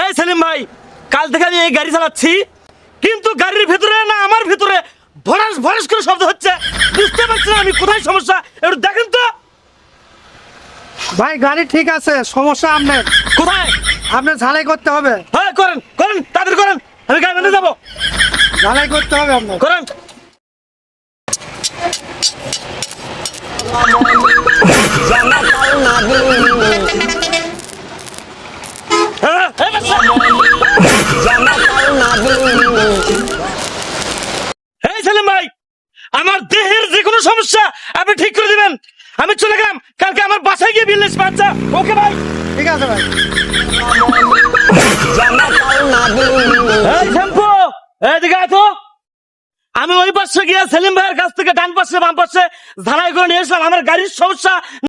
এই সেলিম ভাই, কাল থেকে আমি এই গাড়ি চালাচ্ছি, কিন্তু গাড়ির ভিতরে না আমার ভিতরে ভরাস ভরাস করে শব্দ হচ্ছে। বুঝতে পারছি না আমি কোথায় সমস্যা, একটু দেখেন তো। ভাই গাড়ি ঠিক আছে, সমস্যা আপনার। কোথায়? আপনার ঝালাই করতে হবে। হ্যাঁ করেন করেন, তাদের করেন, আমি গাড়ি নিয়ে যাবো। ঝালাই করতে হবে আপনার। করেন। হ্যাঁ, এই বাচ্চা। এই সেলিম ভাই, আমার দেহের যে কোনো সমস্যা আপনি ঠিক করে দিবেন। আমি চলে গেলাম, কালকে আমার বাসায় গিয়ে বিল নেবেন। আচ্ছা ওকে ভাই। ঠিক আছে ভাই। এই শ্যাম্পু, এদিকে আয় তো। আমি ওই পাশে গিয়ে সেলিম ভাইয়ের কাছ থেকে ডান পাশে বাম পাশে ঝালাই করে নিয়ে এসলাম। আমার গাড়ির সমস্যা